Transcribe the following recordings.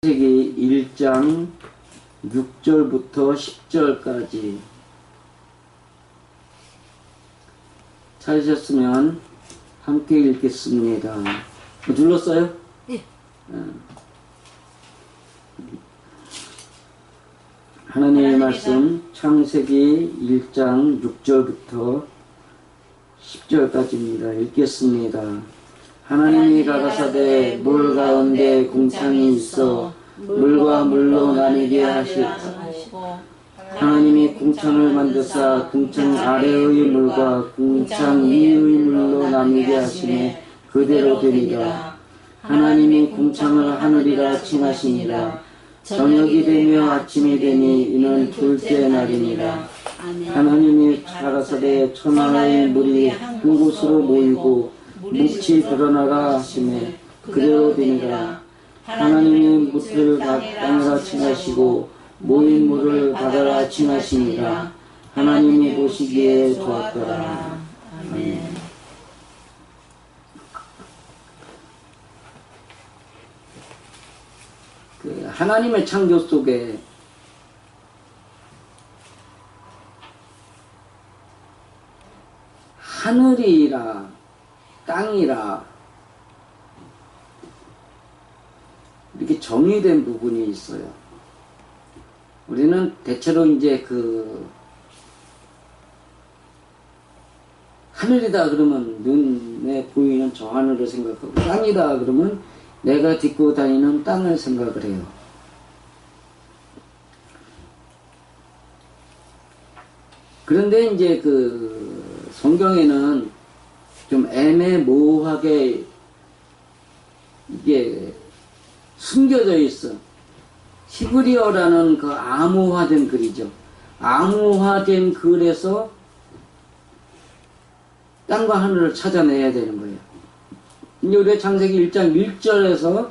창세기 1장 6절부터 10절까지 찾으셨으면 함께 읽겠습니다. 눌렀어요? 네. 하나님의 말씀 창세기 1장 6절부터 10절까지입니다. 읽겠습니다. 하나님이 가라사대 물 가운데 궁창이 있어 물과 물로 나뉘게 하시고 하나님이 궁창을 만드사 궁창 아래의 물과 궁창 위의 물로 나뉘게 하시매 그대로 되니라. 하나님이 궁창을 하늘이라 칭하시니라. 저녁이 되며 아침이 되니 이는 둘째 날이니라. 하나님이 가라사대 천하의 물이 한 곳으로 모이고 묵지 드러나라 하시매 그대로 되니라. 하나님이 묻을 땅이라 칭하시고 모인 물을 바다라 칭하시니라. 하나님이 보시기에 좋았더라. 아멘. 하나님의 창조 속에 하늘이라 땅이라 이렇게 정의된 부분이 있어요. 우리는 대체로 이제 하늘이다 그러면 눈에 보이는 저 하늘을 생각하고 땅이다 그러면 내가 딛고 다니는 땅을 생각을 해요. 그런데 이제 성경에는 좀 애매모호하게 이게 숨겨져 있어. 히브리어라는 그 암호화된 글이죠. 암호화된 글에서 땅과 하늘을 찾아내야 되는 거예요. 이제 우리가 창세기 1장 1절에서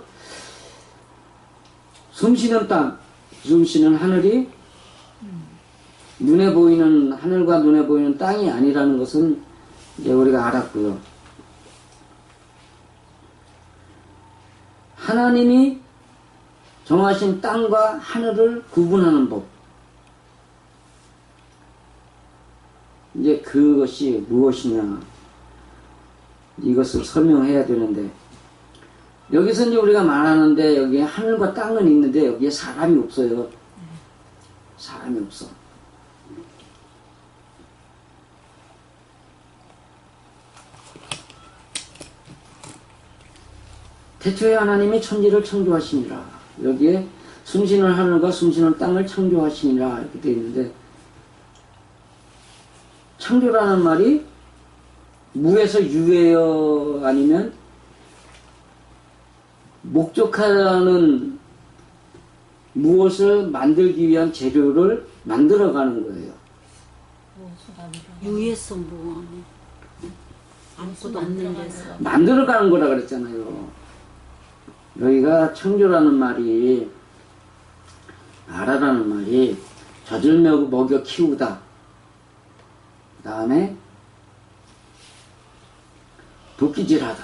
숨쉬는 땅, 숨쉬는 하늘이 눈에 보이는 하늘과 눈에 보이는 땅이 아니라는 것은 이제 우리가 알았고요. 하나님이 정하신 땅과 하늘을 구분하는 법. 이제 그것이 무엇이냐. 이것을 설명해야 되는데, 여기서 이제 우리가 말하는데, 여기에 하늘과 땅은 있는데, 여기에 사람이 없어요. 사람이 없어. 태초에 하나님이 천지를 창조하시니라. 여기에 숨쉬는 하늘과 숨쉬는 땅을 창조하시니라. 이렇게 되어 있는데, 창조라는 말이 무에서 유예요? 아니면 목적하는 무엇을 만들기 위한 재료를 만들어가는 거예요. 유에서 뭐 아무것도 없는 데서 만들어가는 거라 그랬잖아요. 여기가 창조라는 말이, 알아라는 말이 젖을 먹여 키우다. 그 다음에 도끼질하다.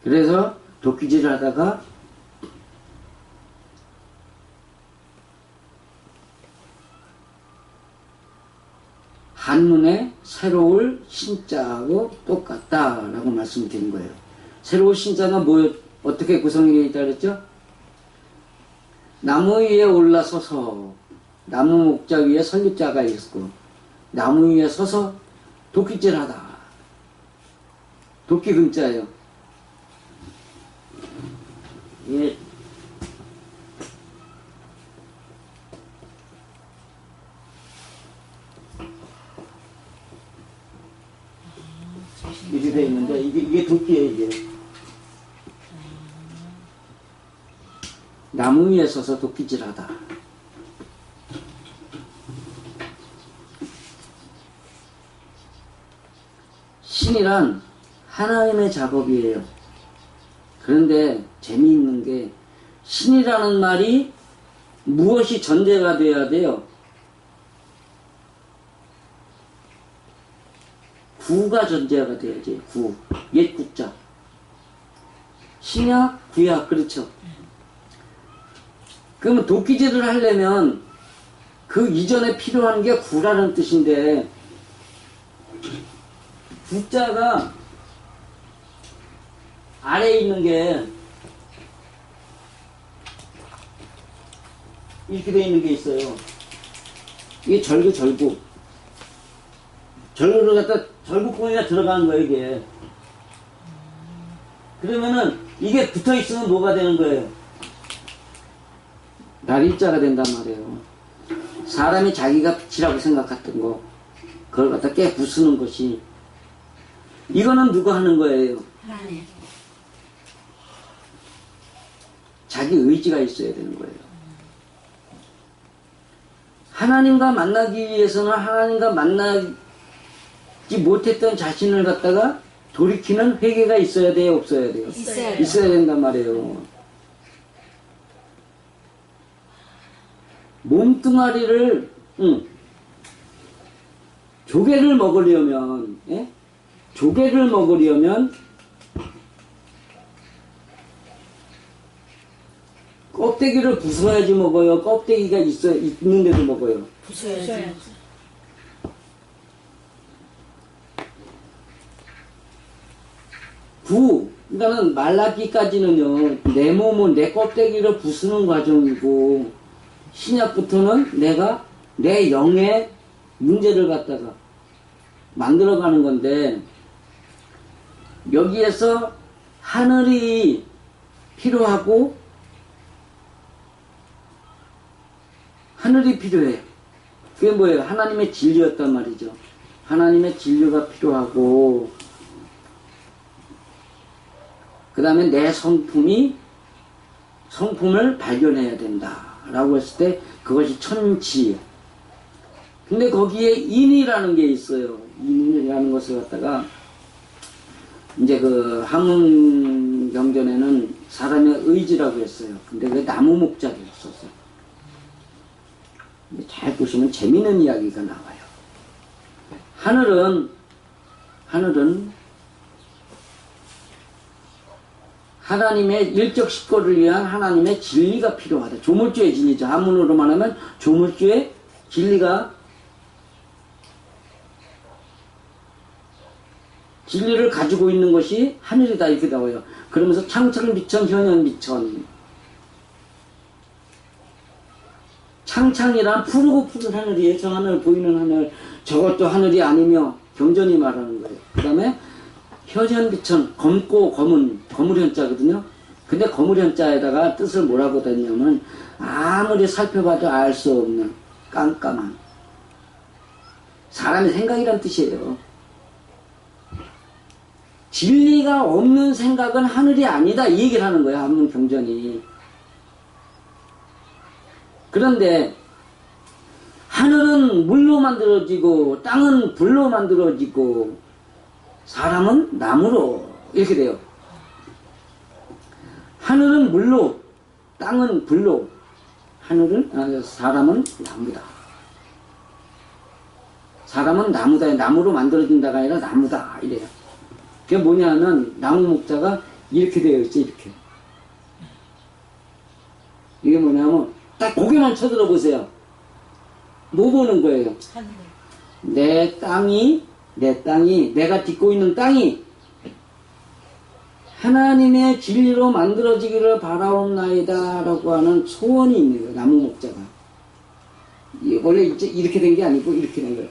그래서 도끼질하다가 한눈에 새로울 신자하고 똑같다라고 말씀드린 거예요. 새로운 신자가 어떻게 구성이 되어 있다 그랬죠? 나무 위에 올라서서 나무 목자 위에 설립자가 있고 나무 위에 서서 도끼질하다. 도끼 금자예요. 예. 이렇게 되어 있는데 이게 도끼예요. 이게 나무 위에 서서 도끼질하다. 신이란 하나님의 작업이에요. 그런데 재미있는 게 신이라는 말이 무엇이 전제가 돼야 돼요? 구가 전제가 돼야지. 구. 옛 구자. 신약, 구약, 그렇죠. 그러면 도끼질을 하려면 그 이전에 필요한 게 구라는 뜻인데, 구자가 아래에 있는 게 이렇게 되어 있는 게 있어요. 이게 절구. 절구를 갖다 절구공이가 들어가는 거예요, 이게. 그러면은 이게 붙어 있으면 뭐가 되는 거예요? 날일자가 된단 말이에요. 사람이 자기가 빛이라고 생각했던 거, 그걸 갖다 깨 부수는 것이, 이거는 누가 하는 거예요? 하나님. 자기 의지가 있어야 되는 거예요. 하나님과 만나기 위해서는 하나님과 만나지 못했던 자신을 갖다가 돌이키는 회개가 있어야 돼요, 없어야 돼요? 있어야 된단 말이에요. 몸뚱아리를 조개를 먹으려면, 예? 조개를 먹으려면 껍데기를 부숴야지 먹어요. 껍데기가 있는데도 먹어요. 부숴야지. 그러니까는 말라기까지는요, 내 몸은 내 껍데기를 부수는 과정이고, 신약부터는 내가 내 영의 문제를 갖다가 만들어가는 건데, 여기에서 하늘이 필요하고, 하늘이 필요해요. 그게 뭐예요? 하나님의 진리였단 말이죠. 하나님의 진리가 필요하고, 그 다음에 내 성품을 발견해야 된다. 라고 했을 때 그것이 천지예요. 근데 거기에 인이라는 게 있어요. 인이라는 것을 갖다가 이제 그 한문 경전에는 사람의 의지라고 했어요. 근데 그 나무 목자를 썼어요. 잘 보시면 재미있는 이야기가 나와요. 하늘은 하나님의 일적 식거를 위한 하나님의 진리가 필요하다. 조물주의 진리죠. 한문으로 말하면 조물주의 진리를 가지고 있는 것이 하늘이다 이렇게 나와요. 그러면서 창창비천 현현비천, 창창이란 푸르고 푸른 하늘이에요. 저 하늘 보이는 하늘, 저것도 하늘이 아니며 경전이 말하는 거예요. 그 다음에 현현비천, 검고 거물현자거든요. 근데 거물현자에다가 뜻을 뭐라고 했냐면 아무리 살펴봐도 알 수 없는 깜깜한 사람의 생각이란 뜻이에요. 진리가 없는 생각은 하늘이 아니다 이 얘기를 하는 거예요. 한문 경전이. 그런데 하늘은 물로 만들어지고 땅은 불로 만들어지고 사람은 나무로 이렇게 돼요. 하늘은 물로, 땅은 불로, 사람은 나무다. 사람은 나무다. 나무로 만들어진다가 아니라 나무다. 이래요. 그게 뭐냐면 나무 목자가 이렇게 되어 있지, 이렇게. 이게 뭐냐면 딱 고개만 쳐들어보세요. 뭐 보는 거예요? 하늘. 내 땅이 내가 딛고 있는 땅이 하나님의 진리로 만들어지기를 바라옵나이다 라고 하는 소원이 있는 거예요. 나무 목자가. 원래 이렇게 된 게 아니고 이렇게 된 거예요.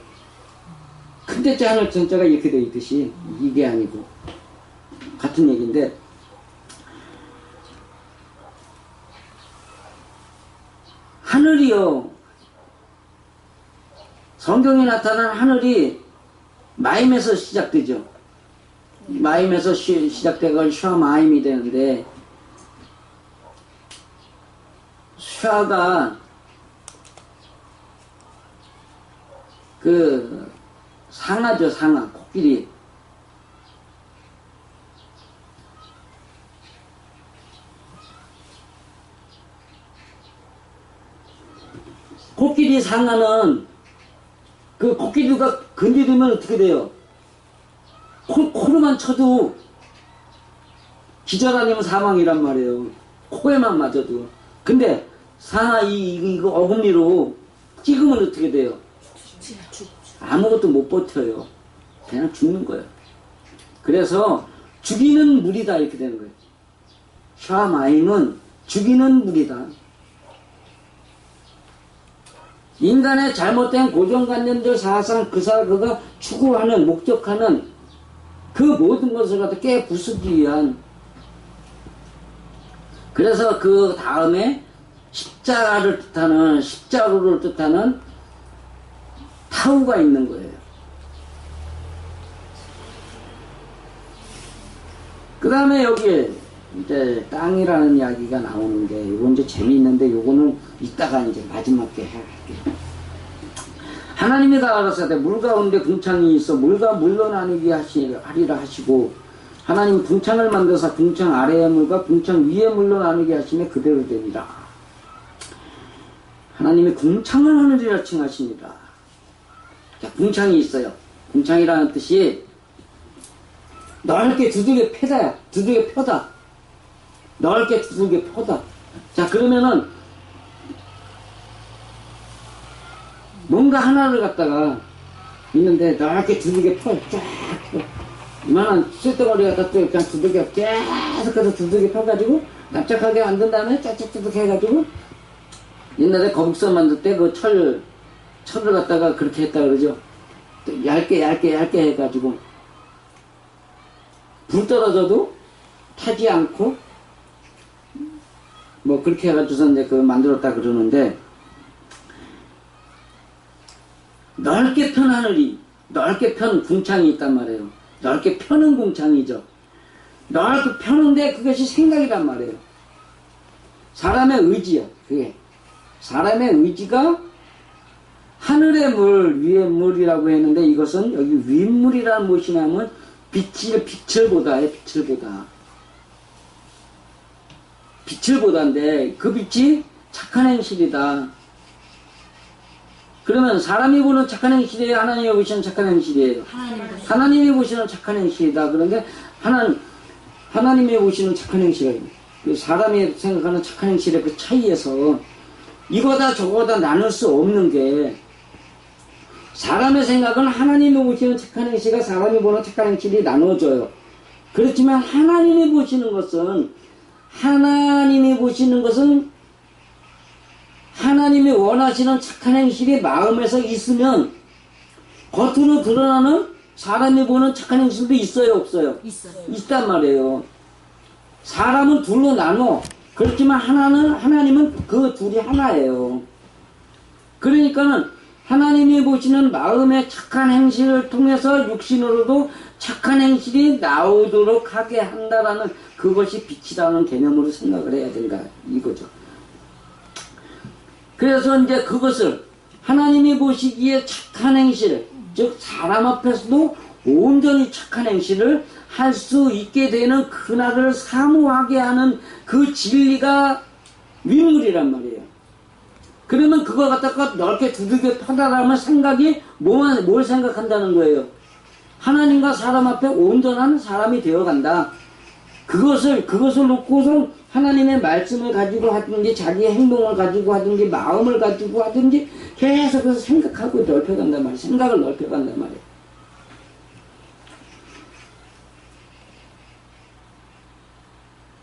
큰데째 하늘 전자가 이렇게 돼 있듯이 이게 아니고 같은 얘기인데, 하늘이요, 성경에 나타난 하늘이 마임에서 시작되죠. 마임에서 시작되건 샤마임이 되는데, 샤가 그 상아죠, 상아, 코끼리. 코끼리 상아는 그 코끼리가 건드리면 어떻게 돼요? 코로만 쳐도 기절 아니면 사망이란 말이에요. 코에만 맞아도. 근데 이거 어금니로 찍으면 어떻게 돼요? 아무것도 못 버텨요. 그냥 죽는 거예요. 그래서 죽이는 물이다 이렇게 되는 거예요. 샤마임은 죽이는 물이다. 인간의 잘못된 고정관념들, 사상, 그가 추구하는, 목적하는 그 모든 것을 갖다 깨부수기 위한. 그래서 그 다음에 십자가를 뜻하는, 십자루를 뜻하는 타우가 있는 거예요. 그 다음에 여기에 이제 땅이라는 이야기가 나오는 게, 이건 이제 재미있는데, 요거는 이따가 이제 마지막에 할게요. 하나님이 다 알아서 물 가운데 궁창이 있어 물과 물로 나누게 하리라 하시고, 하나님 궁창을 만드사 궁창 아래의 물과 궁창 위의 물로 나누게 하시며 그대로 되니라. 하나님이 궁창을 하느니라 칭하십니다. 자, 궁창이 있어요. 궁창이라는 뜻이 넓게 두들겨 패다야. 두들겨 펴다. 넓게 두들겨 펴다. 자, 그러면은 뭔가 하나를 갖다가 있는데 넓게 두들겨 펴. 쫙 펴. 이만한 쓸데거리 갖다 또 그냥 두들겨 계속해서 두들겨 펴가지고 납작하게 만든 다음에 짜짝짜짝 해가지고, 옛날에 거북선 만들 때 그 철을 갖다가 그렇게 했다 그러죠. 또 얇게 해가지고 불 떨어져도 타지 않고 뭐 그렇게 해가지고서 이제 그 만들었다 그러는데, 넓게 편 하늘이, 넓게 편 궁창이 있단 말이에요. 넓게 펴는 궁창이죠. 넓게 펴는데 그것이 생각이란 말이에요. 사람의 의지야, 그게. 사람의 의지가 하늘의 물, 위의 물이라고 했는데, 이것은 여기 윗물이라는 무엇이냐면 빛을 보다에 빛을 보다인데, 그 빛이 착한 행실이다. 그러면 사람이 보는 착한 행실이에요? 하나님이 보시는 착한 행실이에요? 하나님이 보시는 착한 행실이다. 그런데 하나님이 보시는 착한 행실이에요. 사람이 생각하는 착한 행실의 그 차이에서 이거다 저거다 나눌 수 없는 게, 사람의 생각은 하나님이 보시는 착한 행실과 사람이 보는 착한 행실이 나눠져요. 그렇지만 하나님이 보시는 것은 하나님이 원하시는 착한 행실이 마음에서 있으면 겉으로 드러나는 사람이 보는 착한 행실도 있어요, 없어요? 있단 말이에요. 사람은 둘로 나눠. 그렇지만 하나님은 그 둘이 하나예요. 그러니까는 하나님이 보시는 마음의 착한 행실을 통해서 육신으로도 착한 행실이 나오도록 하게 한다라는, 그것이 빛이라는 개념으로 생각을 해야 된다, 이거죠. 그래서 이제 그것을 하나님이 보시기에 착한 행실, 즉 사람 앞에서도 온전히 착한 행실을 할 수 있게 되는 그날을 사모하게 하는 그 진리가 윗물이란 말이에요. 그러면 그거 갖다가 넓게 두들겨 펴다라면 생각이 뭘 생각한다는 거예요? 하나님과 사람 앞에 온전한 사람이 되어간다. 그것을 놓고서 하나님의 말씀을 가지고 하든지, 자기의 행동을 가지고 하든지, 마음을 가지고 하든지, 계속해서 생각하고 넓혀간단 말이에요. 생각을 넓혀간단 말이에요.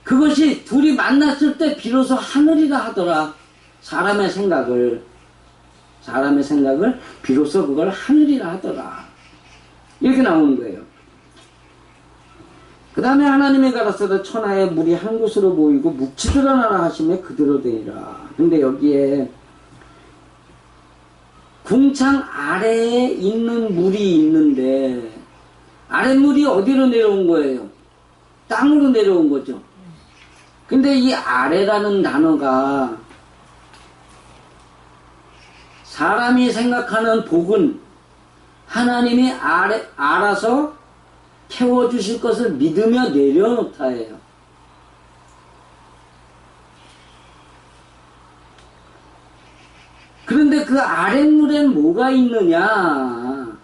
그것이 둘이 만났을 때 비로소 하늘이라 하더라. 사람의 생각을 비로소 그걸 하늘이라 하더라. 이렇게 나오는 거예요. 그 다음에 하나님이 가라사대 천하의 물이 한 곳으로 모이고 묵지 드러나라 하시며 그대로 되리라. 근데 여기에 궁창 아래에 있는 물이 있는데, 아랫물이 어디로 내려온 거예요? 땅으로 내려온 거죠. 근데 이 아래라는 단어가 사람이 생각하는 복은 하나님이 알아서 채워주실 것을 믿으며 내려놓다예요. 그런데 그 아랫물엔 뭐가 있느냐?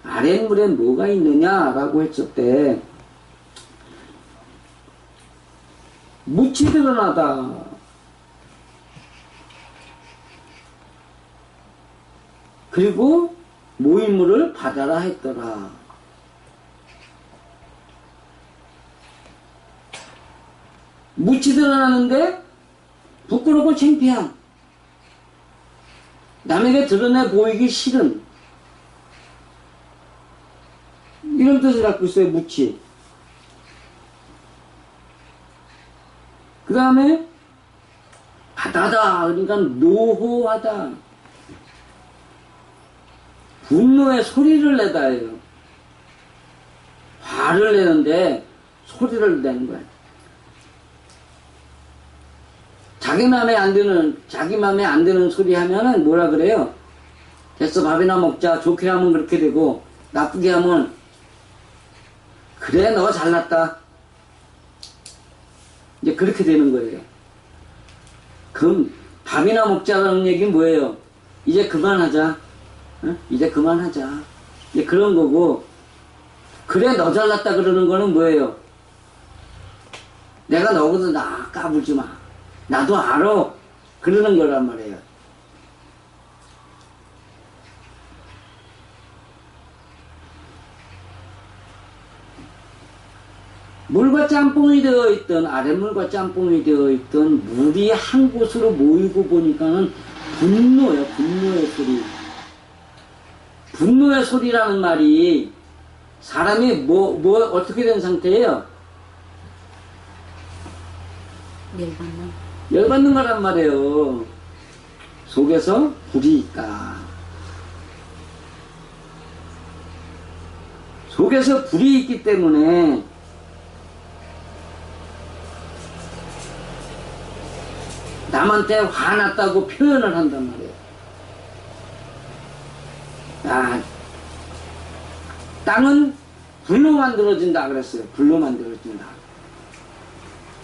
아랫물엔 뭐가 있느냐라고 했을 때, 묻히 드러나다. 그리고 모임물을 받아라 했더라. 묻히 드러나는데 부끄럽고 창피한, 남에게 드러내 보이기 싫은, 이런 뜻을 갖고 있어요. 묻히. 그 다음에 바다다. 그러니까 노호하다. 분노의 소리를 내다예요. 화를 내는데 소리를 내는 거예요. 자기 맘에 안 드는 소리 하면은 뭐라 그래요? 됐어, 밥이나 먹자. 좋게 하면 그렇게 되고, 나쁘게 하면, 그래, 너 잘났다. 이제 그렇게 되는 거예요. 그럼 밥이나 먹자라는 얘기는 뭐예요? 이제 그만하자. 응? 이제 그만하자. 이제 그런 거고, 그래, 너 잘났다 그러는 거는 뭐예요? 내가 너보다 나 까불지 마. 나도 알아. 그러는 거란 말이에요. 물과 짬뽕이 되어 있던, 아랫물과 짬뽕이 되어 있던 물이 한 곳으로 모이고 보니까는 분노예요. 분노의 소리. 분노의 소리라는 말이 사람이 어떻게 된 상태예요? 열받는 거란 말이에요. 속에서 불이 있다. 속에서 불이 있기 때문에 남한테 화났다고 표현을 한단 말이에요. 아, 땅은 불로 만들어진다 그랬어요. 불로 만들어진다.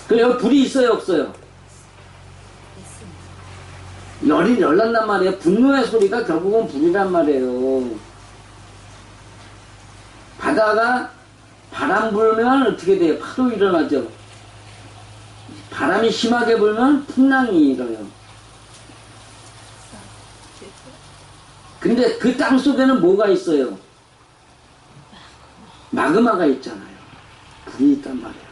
그래요. 불이 있어요, 없어요? 열이 열난단 말이에요. 분노의 소리가 결국은 불이란 말이에요. 바다가 바람 불면 어떻게 돼요? 파도 일어나죠. 바람이 심하게 불면 풍랑이 일어요. 근데 그 땅 속에는 뭐가 있어요? 마그마가 있잖아요. 불이 있단 말이에요.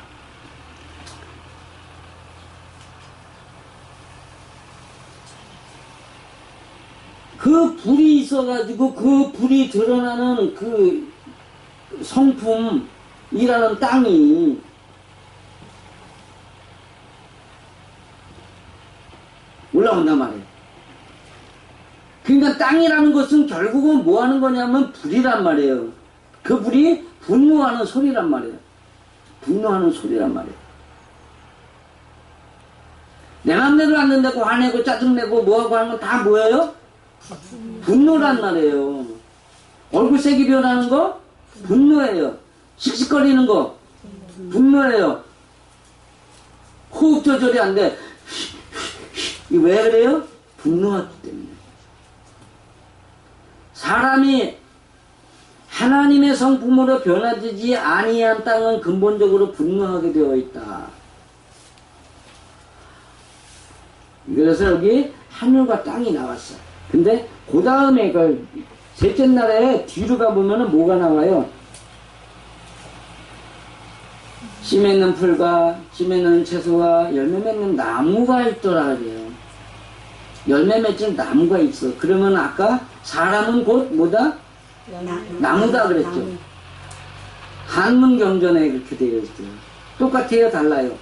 그 불이 있어가지고 그 불이 드러나는 그 성품이라는 땅이 올라온단 말이에요. 그러니까 땅이라는 것은 결국은 뭐 하는 거냐면 불이란 말이에요. 그 불이 분노하는 소리란 말이에요. 분노하는 소리란 말이에요. 내 맘대로 안 된다고 화내고 짜증내고 뭐하고 하는 건 다 뭐예요? 분노란 말이에요. 얼굴색이 변하는 거? 분노예요. 씩씩거리는 거? 분노예요. 호흡 조절이 안 돼. 왜 그래요? 분노하기 때문에. 사람이 하나님의 성품으로 변화되지 아니한 땅은 근본적으로 분노하게 되어 있다. 그래서 여기 하늘과 땅이 나왔어. 근데 그 다음에 그 셋째 날에 뒤로 가보면은 뭐가 나와요? 씨 맺는 풀과 씨 맺는 채소와 열매 맺는 나무가 있더라 그래요. 열매 맺는 나무가 있어. 그러면 아까 사람은 곧 뭐다? 나무다 그랬죠. 한문 경전에 그렇게 되어 있어요. 똑같아요, 달라요?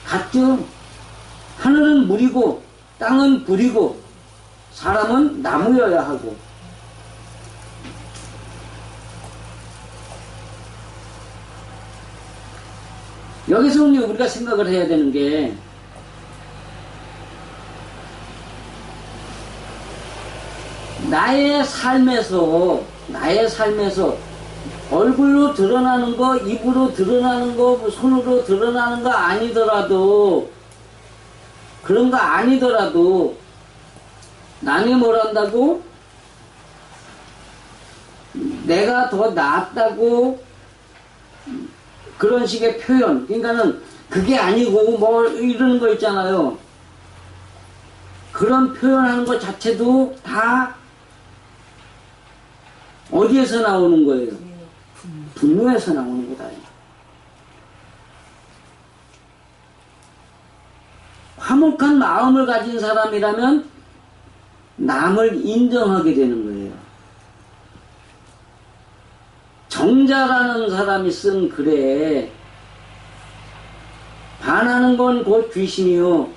같죠? 하늘은 물이고 땅은 불이고 사람은 나무여야 하고. 여기서 우리가 생각을 해야 되는 게 나의 삶에서 얼굴로 드러나는 거, 입으로 드러나는 거, 손으로 드러나는 거 아니더라도, 그런 거 아니더라도 남이 뭘 한다고? 내가 더 낫다고 그런 식의 표현. 그러니까는 그게 아니고 뭐 이러는 거 있잖아요. 그런 표현하는 것 자체도 다 어디에서 나오는 거예요? 분노에서 나오는 거다. 화목한 마음을 가진 사람이라면 남을 인정하게 되는 거예요. 정자라는 사람이 쓴 글에 반하는 건 곧 귀신이요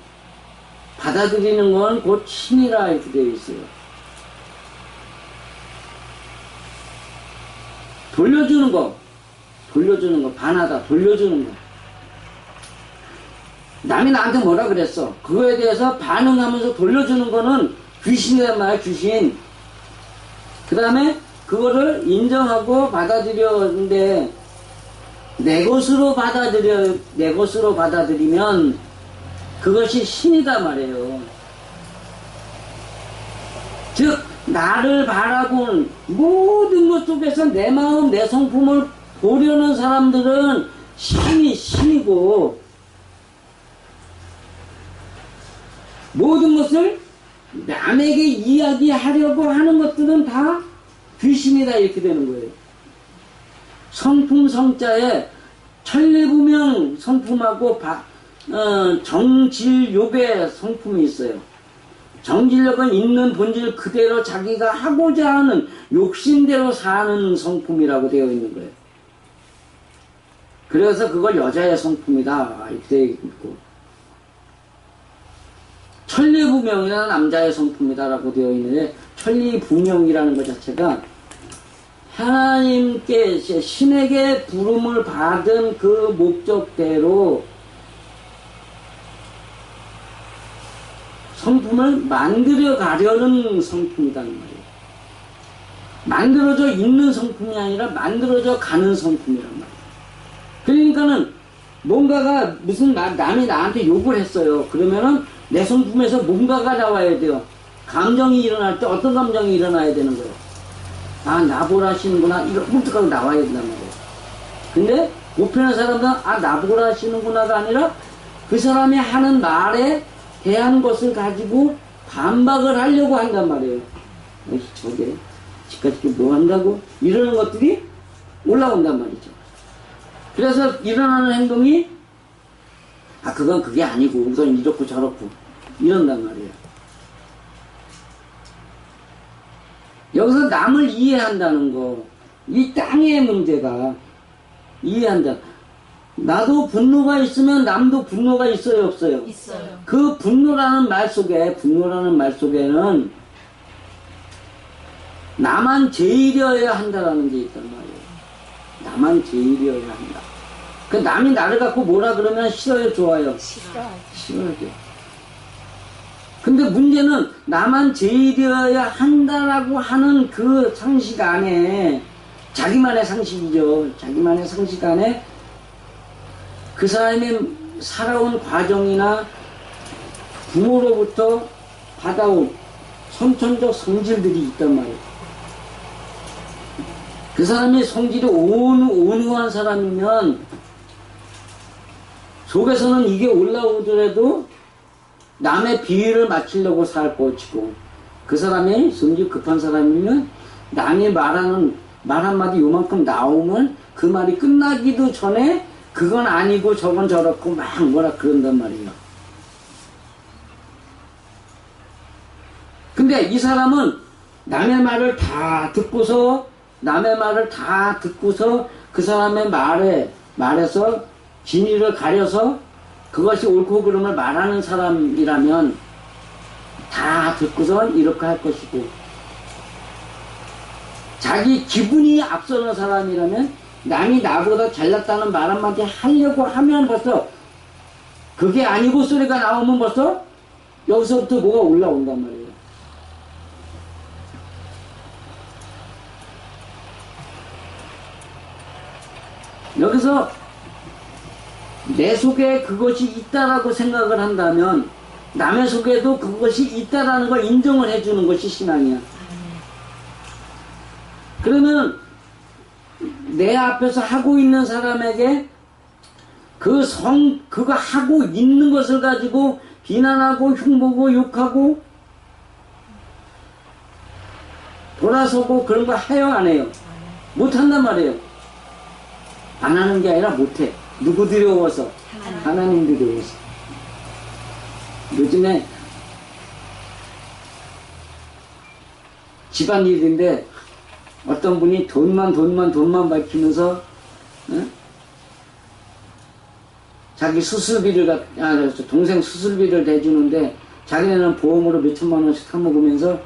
받아들이는 건 곧 신이라 이렇게 되어 있어요. 돌려주는 거, 반하다, 돌려주는 거. 남이 나한테 뭐라 그랬어. 그거에 대해서 반응하면서 돌려주는 거는 귀신이란 말이야, 귀신. 그 다음에 그거를 인정하고 받아들였는데, 내 것으로 받아들이면 그것이 신이다 말이에요. 즉, 나를 바라본 모든 것 속에서 내 마음, 내 성품을 보려는 사람들은 신이고, 모든 것을 남에게 이야기하려고 하는 것들은 다 귀신이다 이렇게 되는 거예요. 성품 성자에 천리부명 성품하고 정질욕의 성품이 있어요. 정질력은 있는 본질 그대로 자기가 하고자 하는 욕심대로 사는 성품이라고 되어 있는 거예요. 그래서 그걸 여자의 성품이다 이렇게 되어 있고, 천리부명이라는 남자의 성품이다라고 되어 있는데, 천리부명이라는 것 자체가 하나님께 신에게 부름을 받은 그 목적대로 성품을 만들어 가려는 성품이라는 말이에요. 만들어져 있는 성품이 아니라 만들어져 가는 성품이란 말이에요. 그러니까는 뭔가가 남이 나한테 욕을 했어요. 그러면은 내 성품에서 뭔가가 나와야 돼요. 감정이 일어날 때 어떤 감정이 일어나야 되는 거예요. 아, 나보라시는구나. 이런 문득하고 나와야 된단 말이에요. 근데 못표현한 사람들은 나보라시는구나가 아니라 그 사람이 하는 말에 대한 것을 가지고 반박을 하려고 한단 말이에요. 저게 지금까지 뭐 한다고? 이러는 것들이 올라온단 말이죠. 그래서 일어나는 행동이 그건 그게 아니고 우선 이렇고 저렇고 이런단 말이에요. 여기서 남을 이해한다는 거, 이 땅의 문제가 이해한다. 나도 분노가 있으면 남도 분노가 있어요, 없어요? 있어요. 그 분노라는 말 속에는 나만 제일이어야 한다라는 게 있단 말이에요. 나만 제일이어야 한다. 그 남이 나를 갖고 뭐라 그러면 싫어요, 좋아요? 싫어요. 근데 문제는 나만 제일이어야 한다라고 하는 그 상식 안에, 자기만의 상식이죠. 자기만의 상식 안에 그 사람이 살아온 과정이나 부모로부터 받아온 선천적 성질들이 있단 말이에요. 그 사람이 성질이 온유한 사람이면 속에서는 이게 올라오더라도 남의 비위를 맞추려고 살 것이고, 그 사람이 성질 급한 사람이면 남이 말하는 말 한마디 요만큼 나오면 그 말이 끝나기도 전에 그건 아니고 저건 저렇고 막 뭐라 그런단 말이에요. 근데 이 사람은 남의 말을 다 듣고서 그 사람의 말에서 진리를 가려서 그것이 옳고 그름을 말하는 사람이라면 다 듣고선 이렇게 할 것이고, 자기 기분이 앞서는 사람이라면 남이 나보다 잘났다는 말 한마디 하려고 하면 벌써 그게 아니고 소리가 나오면 벌써 여기서부터 뭐가 올라온단 말이에요. 여기서 내 속에 그것이 있다라고 생각을 한다면 남의 속에도 그것이 있다라는 걸 인정을 해주는 것이 신앙이야. 그러면 내 앞에서 하고 있는 사람에게 그거 하고 있는 것을 가지고 비난하고 흉보고 욕하고 돌아서고 그런 거 해요, 안 해요? 못한단 말이에요. 안 하는 게 아니라 못해. 누구 두려워서? 하나님 두려워서. 요즘에 집안일인데 어떤 분이 돈만 밝히면서 자기 수술비를 동생 수술비를 대주는데 자기네는 보험으로 몇천만 원씩 타먹으면서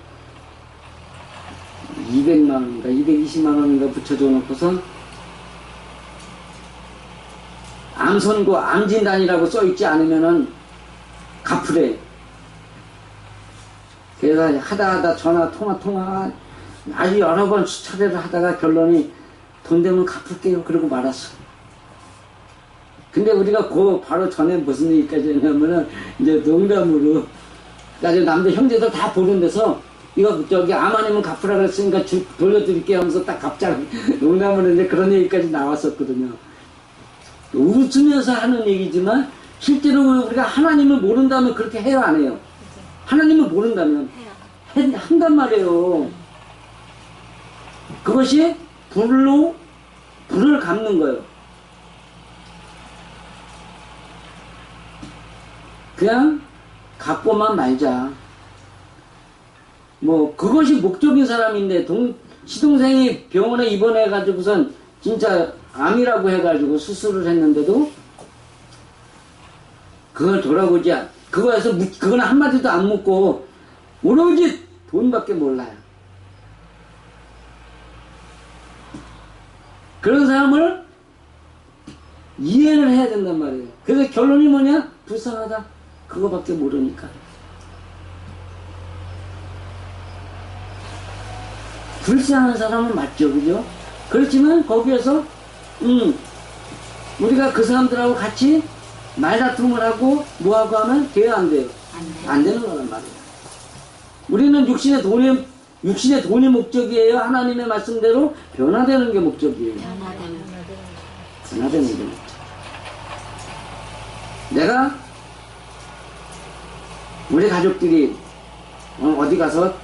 200만 원인가 220만 원인가 붙여줘 놓고선 암 선고 암 진단이라고 써있지 않으면은 갚으래. 그래서 하다 통화 아주 여러 번 수차례를 하다가 결론이 돈 되면 갚을게요 그러고 말았어. 근데 우리가 바로 전에 무슨 얘기까지 했냐면은 이제 농담으로 나중에 남들 형제들 다 보는 데서 이거 저기 암 아니면 갚으라 그랬으니까 돌려드릴게요 하면서 딱 갚자. 농담으로 이제 그런 얘기까지 나왔었거든요. 웃으면서 하는 얘기지만 실제로 우리가 하나님을 모른다면 그렇게 해요, 안 해요? 하나님을 모른다면 한단 말이에요. 그것이 불을 갚는 거예요. 그냥 갚고만 말자. 뭐 그것이 목적인 사람인데 시동생이 병원에 입원해가지고선 진짜 암이라고 해가지고 수술을 했는데도 그걸 돌아보지 그거에서 그건 한마디도 안 묻고 오로지 돈밖에 몰라요. 그런 사람을 이해를 해야 된단 말이에요. 그래서 결론이 뭐냐? 불쌍하다. 그거밖에 모르니까. 불쌍한 사람은 맞죠, 그죠? 그렇지만 거기에서 우리가 그 사람들하고 같이 말다툼을 하고 뭐하고 하면 돼요, 안 돼요? 안 되는 거란 말이에요. 우리는 육신의 돈이 목적이에요. 하나님의 말씀대로 변화되는 게 목적이에요. 변화되는 게 목적. 내가 우리 가족들이 어디 가서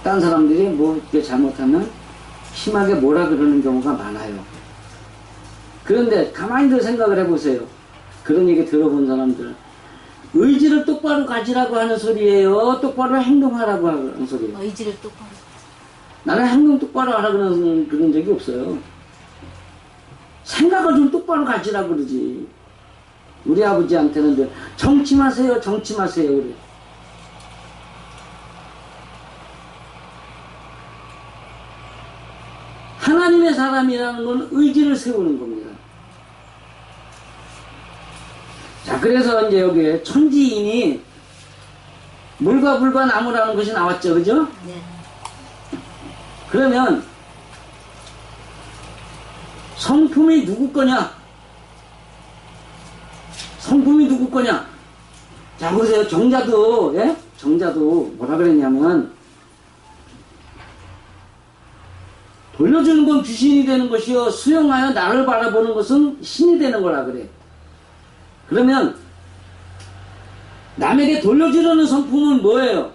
딴 사람들이 뭐 이렇게 잘못하면 심하게 뭐라 그러는 경우가 많아요. 그런데 가만히들 생각을 해보세요. 그런 얘기 들어본 사람들. 의지를 똑바로 가지라고 하는 소리예요? 똑바로 행동하라고 하는 소리예요? 의지를 똑바로. 나는 행동 똑바로 하라 그런 적이 없어요. 생각을 좀 똑바로 가지라고 그러지. 우리 아버지한테는 정치 마세요, 정치 마세요. 그래. 하나님의 사람이라는 건 의지를 세우는 겁니다. 자, 그래서 이제 여기에 천지인이 물과 불과 나무라는 것이 나왔죠, 그죠? 네. 그러면 성품이 누구 거냐? 성품이 누구 거냐? 자, 보세요. 정자도, 예? 정자도 뭐라 그랬냐면, 돌려주는 건 귀신이 되는 것이요, 수용하여 나를 바라보는 것은 신이 되는 거라 그래. 그러면, 남에게 돌려주려는 성품은 뭐예요?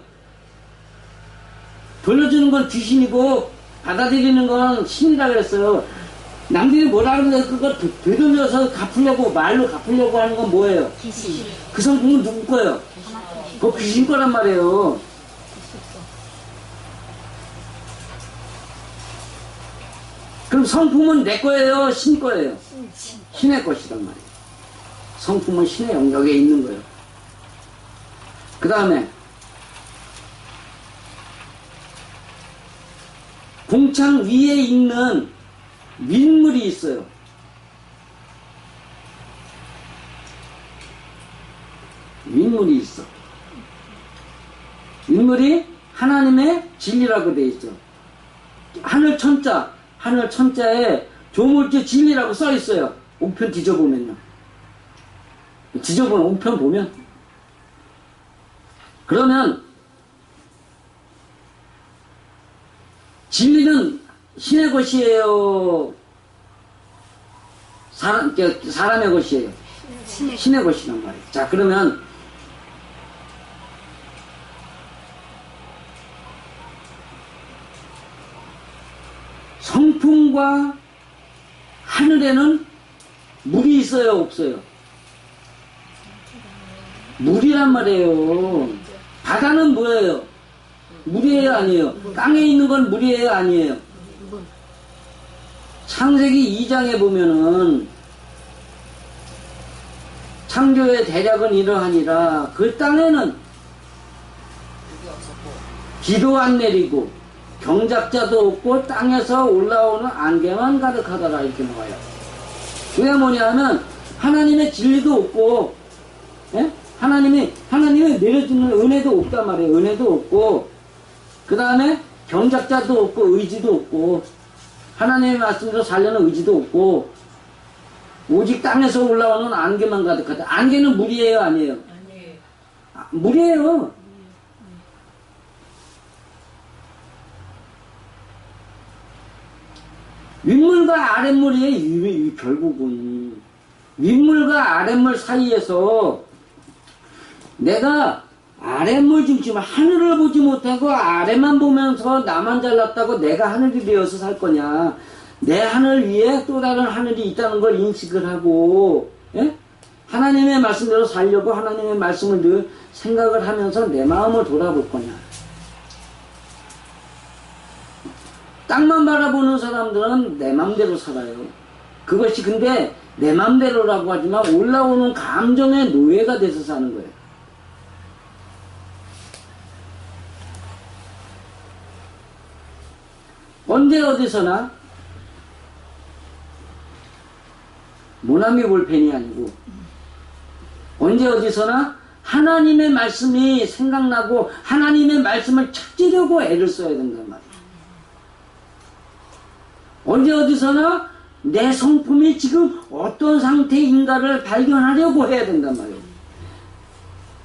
돌려주는 건 귀신이고, 받아들이는 건 신이라 그랬어요. 남들이 뭐라 그러는데 그거 되돌려서 갚으려고, 말로 갚으려고 하는 건 뭐예요? 귀신. 그 성품은 누구 거예요? 그거 귀신 거란 말이에요. 그럼 성품은 내 거예요? 신 거예요? 신의 것이란 말이에요. 성품은 신의 영역에 있는 거예요. 그 다음에 공창 위에 있는 윗물이 있어요. 윗물이 있어. 윗물이 하나님의 진리라고 되어 있죠. 하늘 천자에 조물주 진리라고 써 있어요. 옥편 뒤져보면요. 뒤져보면 옥편 보면. 그러면 진리는 신의 것이에요? 사람의 것이에요? 신의 것이란 말이에요. 자, 그러면 성품과 하늘에는 물이 있어요, 없어요? 물이란 말이에요. 바다는 뭐예요? 물이에요, 아니에요? 땅에 있는 건 물이에요, 아니에요? 창세기 2장에 보면은 창조의 대략은 이러하니라. 그 땅에는 비도 안 내리고 경작자도 없고 땅에서 올라오는 안개만 가득하더라, 이렇게 나와요. 그게 뭐냐면 하나님의 진리도 없고, 예? 하나님이 내려주는 은혜도 없단 말이에요. 은혜도 없고, 그 다음에 경작자도 없고 의지도 없고, 하나님의 말씀대로 살려는 의지도 없고, 오직 땅에서 올라오는 안개만 가득하다. 안개는 물이에요, 아니에요? 아니에요. 물이에요. 윗물과 아랫물이에요. 결국은 윗물과 아랫물 사이에서 내가 아랫물 중심을 하늘을 보지 못하고 아래만 보면서 나만 잘났다고 내가 하늘이 되어서 살 거냐. 내 하늘 위에 또 다른 하늘이 있다는 걸 인식을 하고, 예? 하나님의 말씀대로 살려고 하나님의 말씀을 늘 생각을 하면서 내 마음을 돌아볼 거냐. 땅만 바라보는 사람들은 내 맘대로 살아요. 그것이 근데 내 맘대로라고 하지만 올라오는 감정의 노예가 돼서 사는 거예요. 언제 어디서나 모나미 볼펜이 아니고 언제 어디서나 하나님의 말씀이 생각나고 하나님의 말씀을 찾으려고 애를 써야 된단 말이에요. 언제 어디서나 내 성품이 지금 어떤 상태인가를 발견하려고 해야 된단 말이에요.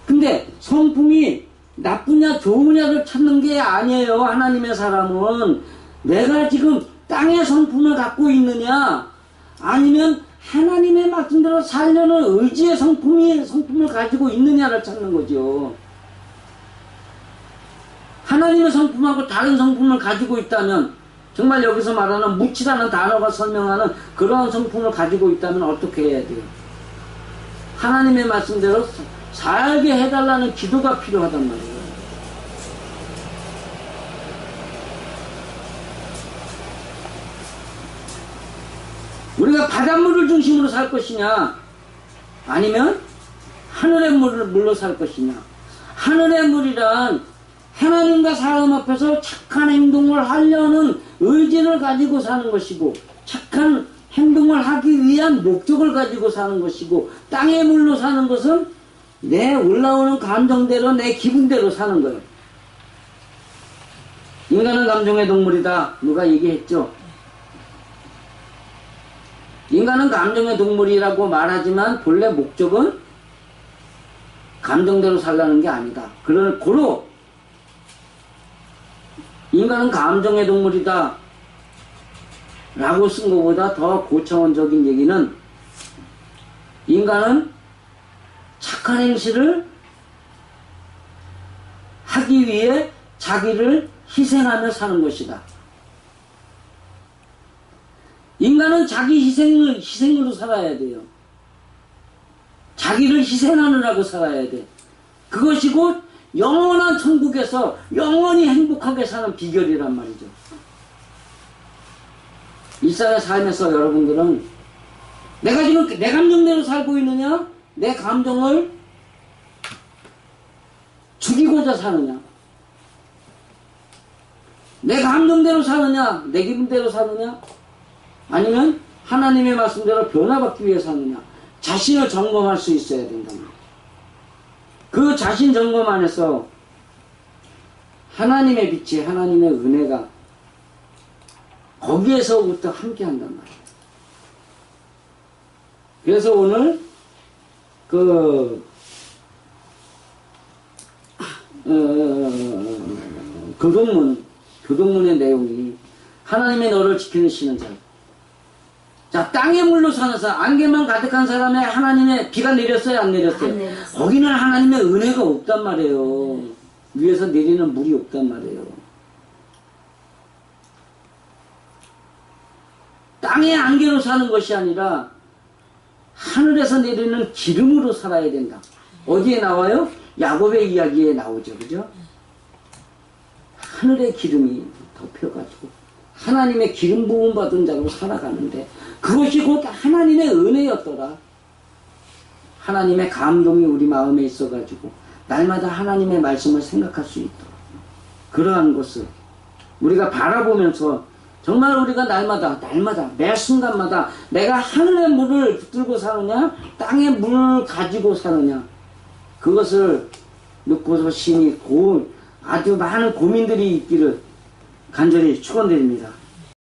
근데 성품이 나쁘냐 좋으냐를 찾는 게 아니에요. 하나님의 사람은 내가 지금 땅의 성품을 갖고 있느냐 아니면 하나님의 말씀대로 살려는 의지의 성품을 가지고 있느냐를 찾는 거죠. 하나님의 성품하고 다른 성품을 가지고 있다면 정말 여기서 말하는 묻히라는 단어가 설명하는 그러한 성품을 가지고 있다면 어떻게 해야 돼요? 하나님의 말씀대로 살게 해달라는 기도가 필요하단 말이에요. 우리가 바닷물을 중심으로 살 것이냐 아니면 하늘의 물로 살 것이냐. 하늘의 물이란 하나님과 사람 앞에서 착한 행동을 하려는 의지를 가지고 사는 것이고 착한 행동을 하기 위한 목적을 가지고 사는 것이고 땅의 물로 사는 것은 내 올라오는 감정대로 내 기분대로 사는 거예요. 인간은 감정의 동물이다. 누가 얘기했죠? 인간은 감정의 동물이라고 말하지만 본래 목적은 감정대로 살라는 게 아니다. 그러나 고로 인간은 감정의 동물이다 라고 쓴 것보다 더 고차원적인 얘기는 인간은 착한 행실을 하기 위해 자기를 희생하며 사는 것이다. 인간은 자기 희생으로 살아야 돼요. 자기를 희생하느라고 살아야 돼. 그것이 곧 영원한 천국에서 영원히 행복하게 사는 비결이란 말이죠. 일상의 삶에서 여러분들은 내가 지금 내 감정대로 살고 있느냐? 내 감정을 죽이고자 사느냐? 내 감정대로 사느냐? 내 기분대로 사느냐? 아니면 하나님의 말씀대로 변화받기 위해 사느냐? 자신을 점검할 수 있어야 된다. 그 자신 점검 안에서 하나님의 빛이 하나님의 은혜가 거기에서부터 함께 한단 말이에요. 그래서 오늘 교동문의 내용이 하나님의 너를 지키시는 자. 자, 땅의 물로 사는 사람, 안개만 가득한 사람의 하나님의 비가 내렸어요, 안 내렸어요? 안 내렸어요. 거기는 하나님의 은혜가 없단 말이에요. 위에서 내리는 물이 없단 말이에요. 땅의 안개로 사는 것이 아니라 하늘에서 내리는 기름으로 살아야 된다. 어디에 나와요? 야곱의 이야기에 나오죠. 그죠? 하늘의 기름이 덮여가지고 하나님의 기름 부음 받은 자로 살아가는데 그것이 곧 하나님의 은혜였더라. 하나님의 감동이 우리 마음에 있어가지고 날마다 하나님의 말씀을 생각할 수 있도록 그러한 것을 우리가 바라보면서 정말 우리가 날마다 매 순간마다 내가 하늘의 물을 붙들고 사느냐 땅의 물을 가지고 사느냐 그것을 놓고서 신이 아주 많은 고민들이 있기를 간절히 축원드립니다.